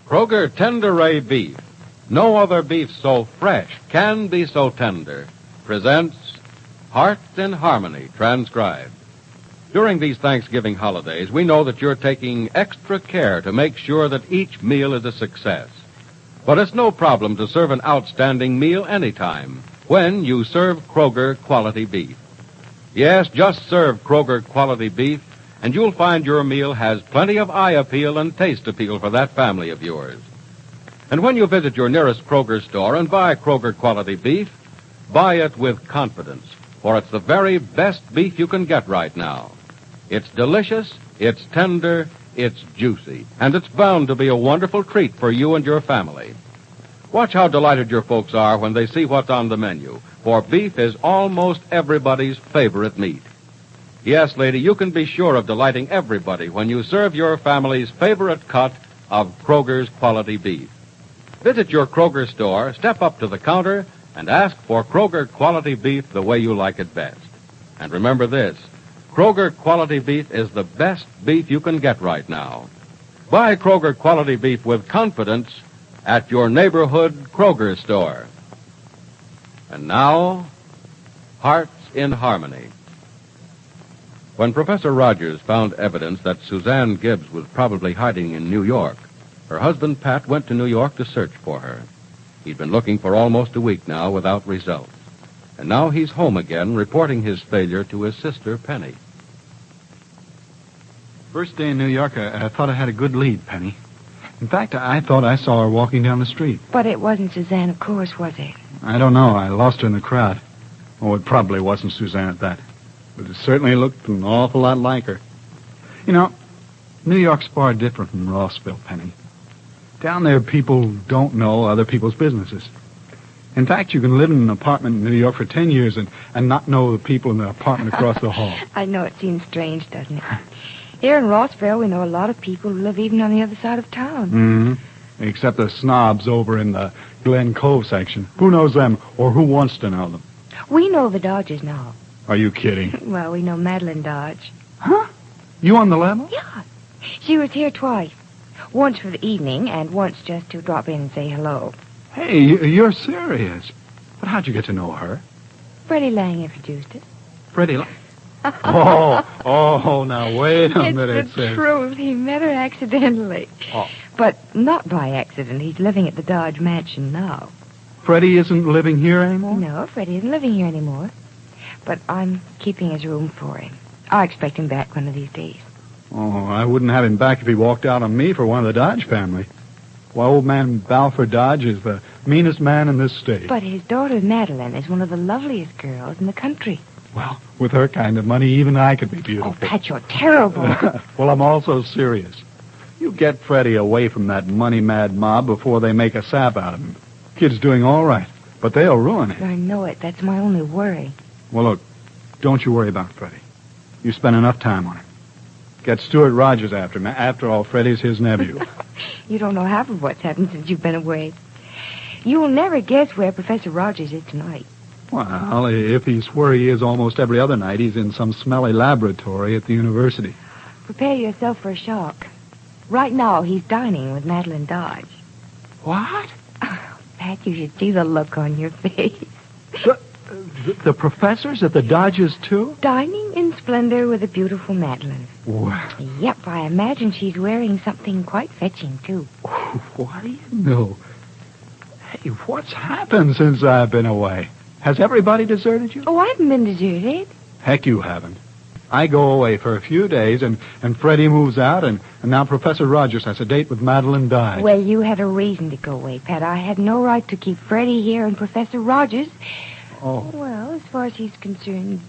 Kroger Tenderay Beef. No other beef so fresh can be so tender. Presents Hearts in Harmony, transcribed. During these Thanksgiving holidays, we know that you're taking extra care to make sure that each meal is a success. But it's no problem to serve an outstanding meal anytime when you serve Kroger quality beef. Yes, just serve Kroger quality beef, and you'll find your meal has plenty of eye appeal and taste appeal for that family of yours. And when you visit your nearest Kroger store and buy Kroger quality beef, buy it with confidence, for it's the very best beef you can get right now. It's delicious, it's tender, it's juicy, and it's bound to be a wonderful treat for you and your family. Watch how delighted your folks are when they see what's on the menu, for beef is almost everybody's favorite meat. Yes, lady, you can be sure of delighting everybody when you serve your family's favorite cut of Kroger's quality beef. Visit your Kroger store, step up to the counter, and ask for Kroger quality beef the way you like it best. And remember this, Kroger quality beef is the best beef you can get right now. Buy Kroger quality beef with confidence at your neighborhood Kroger store. And now, Hearts in Harmony. When Professor Rogers found evidence that Suzanne Gibbs was probably hiding in New York, her husband Pat went to New York to search for her. He'd been looking for almost a week now without results. And now he's home again, reporting his failure to his sister, Penny. First day in New York, I thought I had a good lead, Penny. In fact, I thought I saw her walking down the street. But it wasn't Suzanne, of course, was it? I don't know. I lost her in the crowd. Oh, it probably wasn't Suzanne at that. But it certainly looked an awful lot like her. You know, New York's far different from Rossville, Penny. Down there, people don't know other people's businesses. In fact, you can live in an apartment in New York for 10 years and not know the people in the apartment across the hall. I know it seems strange, doesn't it? Here in Rossville, we know a lot of people who live even on the other side of town. Mm-hmm. Except the snobs over in the Glen Cove section. Who knows them, or who wants to know them? We know the Dodgers now. Are you kidding? Well, we know Madeline Dodge. Huh? You on the level? Yeah. She was here twice. Once for the evening, and once just to drop in and say hello. Hey, you're serious. But how'd you get to know her? Freddie Lang introduced us. Freddie Lang? Oh, now wait a minute. It's the truth. He met her accidentally. Oh. But not by accident. He's living at the Dodge mansion now. Freddie isn't living here anymore? No, Freddie isn't living here anymore. But I'm keeping his room for him. I'll expect him back one of these days. Oh, I wouldn't have him back if he walked out on me for one of the Dodge family. Why, old man Balfour Dodge is the meanest man in this state. But his daughter Madeline is one of the loveliest girls in the country. Well, with her kind of money, even I could be beautiful. Oh, Pat, you're terrible. Well, I'm also serious. You get Freddie away from that money-mad mob before they make a sap out of him. Kid's doing all right, but they'll ruin him. I know it. That's my only worry. Well, look, don't you worry about Freddie. You spend enough time on him. Get Stuart Rogers after him. After all, Freddie's his nephew. You don't know half of what's happened since you've been away. You'll never guess where Professor Rogers is tonight. Well, if he's where he is almost every other night, he's in some smelly laboratory at the university. Prepare yourself for a shock. Right now, he's dining with Madeline Dodge. What? Oh, Pat, you should see the look on your face. The professor's at the Dodges, too? Dining in splendor with a beautiful Madeline. Wow. Yep, I imagine she's wearing something quite fetching, too. What do you know? Hey, what's happened since I've been away? Has everybody deserted you? Oh, I haven't been deserted. Heck, you haven't. I go away for a few days, and Freddie moves out, and now Professor Rogers has a date with Madeline Dodge. Well, you had a reason to go away, Pat. I had no right to keep Freddie here and Professor Rogers. Oh. Well, as far as he's concerned...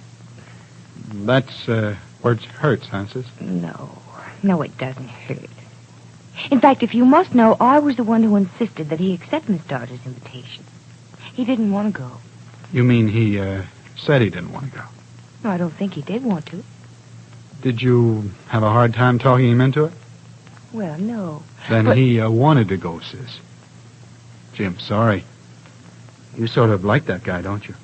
That's where it hurts, huh, sis? No, it doesn't hurt. In fact, if you must know, I was the one who insisted that he accept Miss Dodge's invitation. He didn't want to go. You mean he said he didn't want to go? No, I don't think he did want to. Did you have a hard time talking him into it? Well, no. Then he wanted to go, sis. Gee, I'm sorry. You sort of like that guy, don't you?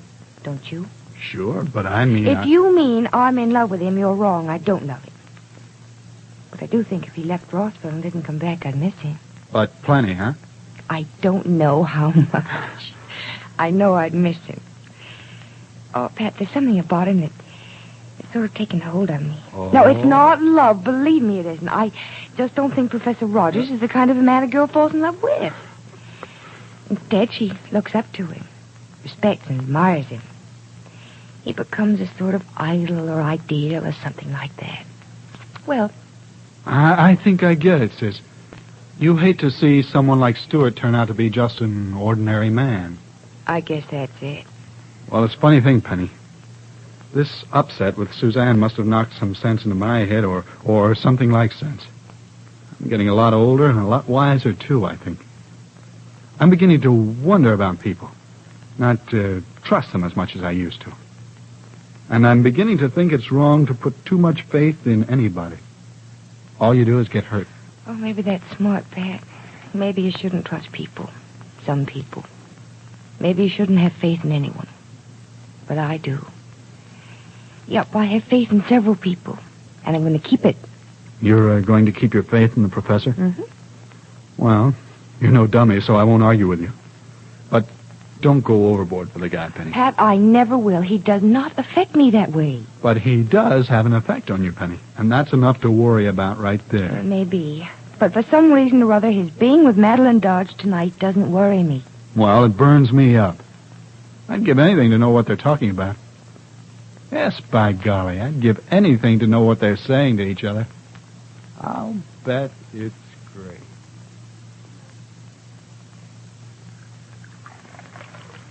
Don't you? Sure, but I mean... If you mean I'm in love with him, you're wrong. I don't love him. But I do think if he left Rossville and didn't come back, I'd miss him. But plenty, huh? I don't know how much. I know I'd miss him. Oh, Pat, there's something about him that's sort of taken hold of me. Oh. No, it's not love. Believe me, it isn't. I just don't think Professor Rogers is the kind of a man a girl falls in love with. Instead, she looks up to him, respects and admires him. He becomes a sort of idol or ideal or something like that. Well, I think I get it, sis. You hate to see someone like Stewart turn out to be just an ordinary man. I guess that's it. Well, it's a funny thing, Penny. This upset with Suzanne must have knocked some sense into my head, or something like sense. I'm getting a lot older and a lot wiser, too, I think. I'm beginning to wonder about people, not trust them as much as I used to. And I'm beginning to think it's wrong to put too much faith in anybody. All you do is get hurt. Oh, maybe that's smart, Pat. Maybe you shouldn't trust people. Some people. Maybe you shouldn't have faith in anyone. But I do. Yep, I have faith in several people. And I'm going to keep it. You're going to keep your faith in the professor? Mm-hmm. Well, you're no dummy, so I won't argue with you. But don't go overboard for the guy, Penny. Pat, I never will. He does not affect me that way. But he does have an effect on you, Penny. And that's enough to worry about right there. Maybe. But for some reason or other, his being with Madeline Dodge tonight doesn't worry me. Well, it burns me up. I'd give anything to know what they're talking about. Yes, by golly, I'd give anything to know what they're saying to each other. I'll bet it's great.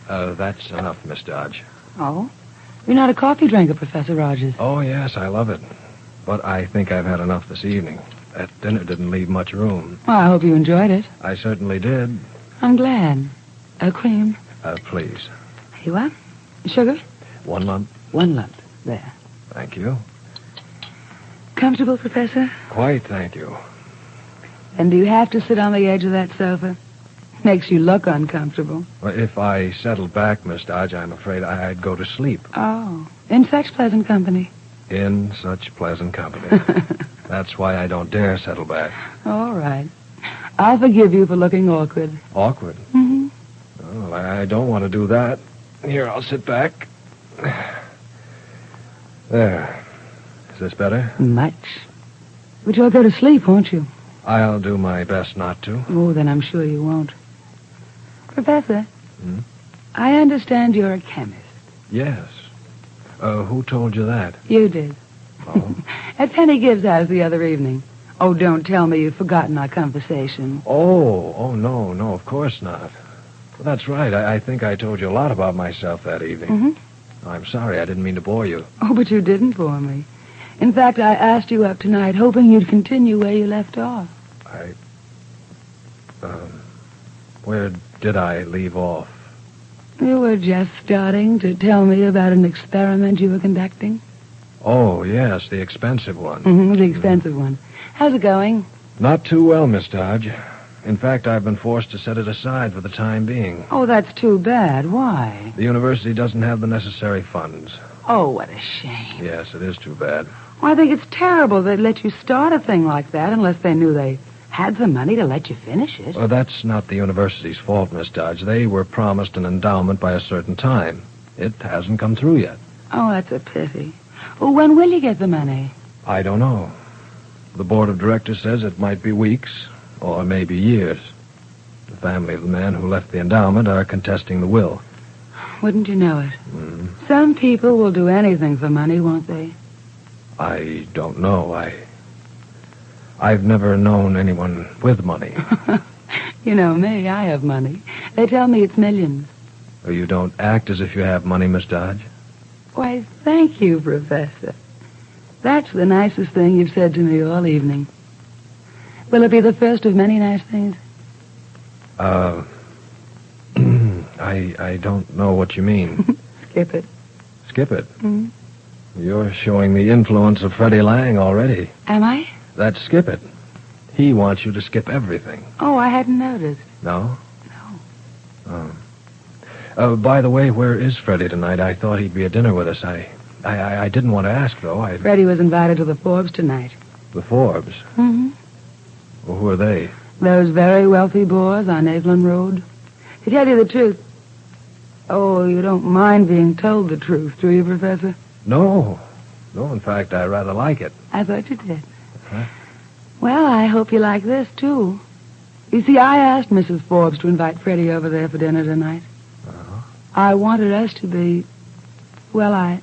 That's enough, Miss Dodge. Oh? You're not a coffee drinker, Professor Rogers. Oh, yes, I love it. But I think I've had enough this evening. That dinner didn't leave much room. Well, I hope you enjoyed it. I certainly did. I'm glad. Cream. Please. Here you are. Sugar? 1 lump. 1 lump. There. Thank you. Comfortable, Professor? Quite, thank you. And do you have to sit on the edge of that sofa? Makes you look uncomfortable. Well, if I settled back, Miss Dodge, I'm afraid I'd go to sleep. Oh, in such pleasant company. In such pleasant company. That's why I don't dare settle back. All right. I'll forgive you for looking awkward. Awkward? Mm-hmm. Well, I don't want to do that. Here, I'll sit back. There. Is this better? Much. But you'll go to sleep, won't you? I'll do my best not to. Oh, then I'm sure you won't. Professor, Hmm? I understand you're a chemist. Yes. Who told you that? You did. Oh. At Penny Gibbs' house the other evening. Oh, don't tell me you've forgotten our conversation. Oh, no, of course not. Well, that's right. I think I told you a lot about myself that evening. Mm-hmm. I'm sorry. I didn't mean to bore you. Oh, but you didn't bore me. In fact, I asked you up tonight hoping you'd continue where you left off. Where did I leave off? You were just starting to tell me about an experiment you were conducting. Oh, yes, the expensive one. Mm-hmm, the expensive one. How's it going? Not too well, Miss Dodge. In fact, I've been forced to set it aside for the time being. Oh, that's too bad. Why? The university doesn't have the necessary funds. Oh, what a shame. Yes, it is too bad. Well, I think it's terrible they'd let you start a thing like that unless they knew they had the money to let you finish it. Well, that's not the university's fault, Miss Dodge. They were promised an endowment by a certain time. It hasn't come through yet. Oh, that's a pity. Well, when will you get the money? I don't know. The board of directors says it might be weeks, or maybe years. The family of the man who left the endowment are contesting the will. Wouldn't you know it? Mm. Some people will do anything for money, won't they? I don't know. I've never known anyone with money. You know me, I have money. They tell me it's millions. You don't act as if you have money, Miss Dodge. Why, thank you, Professor. That's the nicest thing you've said to me all evening. Will it be the first of many nice things? I don't know what you mean. Skip it. Skip it. Mm. You're showing the influence of Freddie Lang already. Am I? That's skip it. He wants you to skip everything. Oh, I hadn't noticed. No? No. By the way, where is Freddie tonight? I thought he'd be at dinner with us. I didn't want to ask, though. Freddie was invited to the Forbes tonight. The Forbes? Mm-hmm. Well, who are they? Those very wealthy boors on Evelyn Road? To tell you the truth... Oh, you don't mind being told the truth, do you, Professor? No. No, in fact, I rather like it. I thought you did. Huh? Well, I hope you like this, too. You see, I asked Mrs. Forbes to invite Freddie over there for dinner tonight. Uh-huh. I wanted us to be... Well, I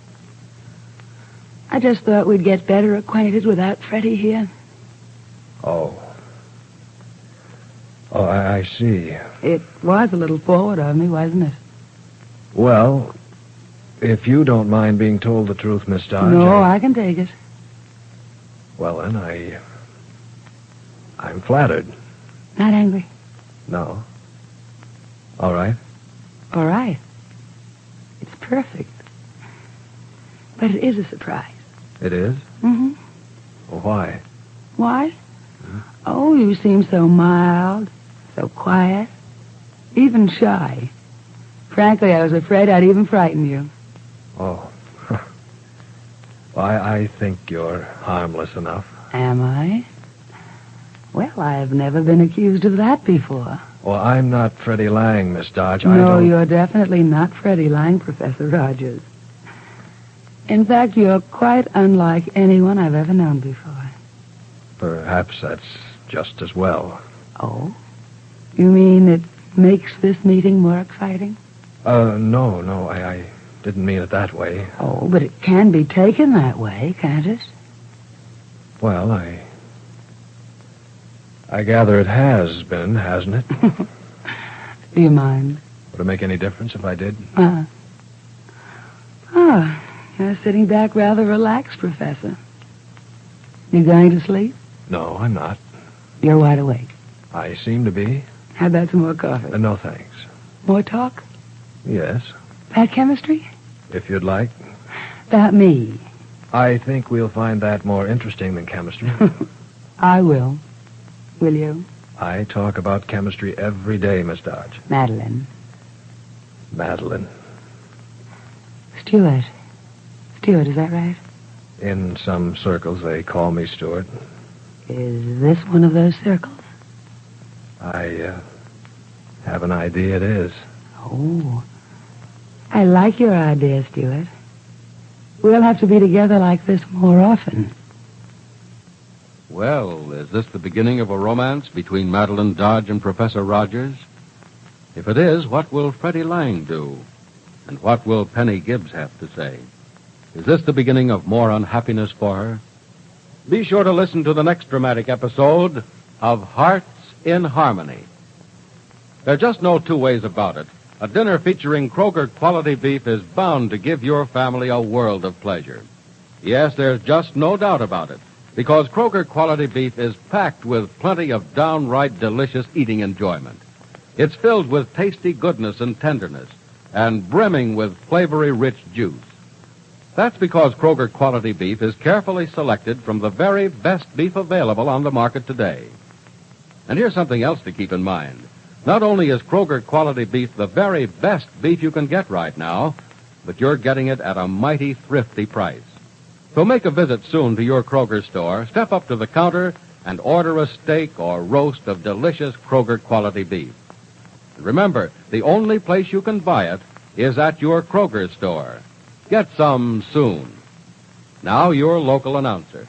just thought we'd get better acquainted without Freddie here. Oh. Oh, I see. It was a little forward of me, wasn't it? Well, if you don't mind being told the truth, Miss Dodge... No, I can take it. Well, then, I'm flattered. Not angry. No. All right. All right. It's perfect. But it is a surprise. It is? Mm-hmm. Well, why? Why? Oh, you seem so mild, so quiet, even shy. Frankly, I was afraid I'd even frighten you. Oh. Well, I think you're harmless enough. Am I? Well, I've never been accused of that before. Well, I'm not Freddie Lang, Miss Dodge. I No, don't... you're definitely not Freddie Lang, Professor Rogers. In fact, you're quite unlike anyone I've ever known before. Perhaps that's just as well. Oh? You mean it makes this meeting more exciting? No, I didn't mean it that way. Oh, but it can be taken that way, can't it? Well, I gather it has been, hasn't it? Do you mind? Would it make any difference if I did? You're sitting back rather relaxed, Professor. You going to sleep? No, I'm not. You're wide awake. I seem to be. How about some more coffee? No, thanks. More talk? Yes, About chemistry? if you'd like. About me? I think we'll find that more interesting than chemistry. I will. Will you? I talk about chemistry every day, Miss Dodge. Madeline. Madeline. Stuart. Stuart, is that right? In some circles, they call me Stuart. Is this one of those circles? I have an idea it is. Oh. I like your idea, Stuart. We'll have to be together like this more often. Well, is this the beginning of a romance between Madeline Dodge and Professor Rogers? If it is, what will Freddie Lang do? And what will Penny Gibbs have to say? Is this the beginning of more unhappiness for her? Be sure to listen to the next dramatic episode of Hearts in Harmony. There are just no two ways about it. A dinner featuring Kroger quality beef is bound to give your family a world of pleasure. Yes, there's just no doubt about it, because Kroger quality beef is packed with plenty of downright delicious eating enjoyment. It's filled with tasty goodness and tenderness, and brimming with flavory rich juice. That's because Kroger quality beef is carefully selected from the very best beef available on the market today. And here's something else to keep in mind. Not only is Kroger quality beef the very best beef you can get right now, but you're getting it at a mighty thrifty price. So make a visit soon to your Kroger store, step up to the counter, and order a steak or roast of delicious Kroger quality beef. And remember, the only place you can buy it is at your Kroger store. Get some soon. Now, your local announcer.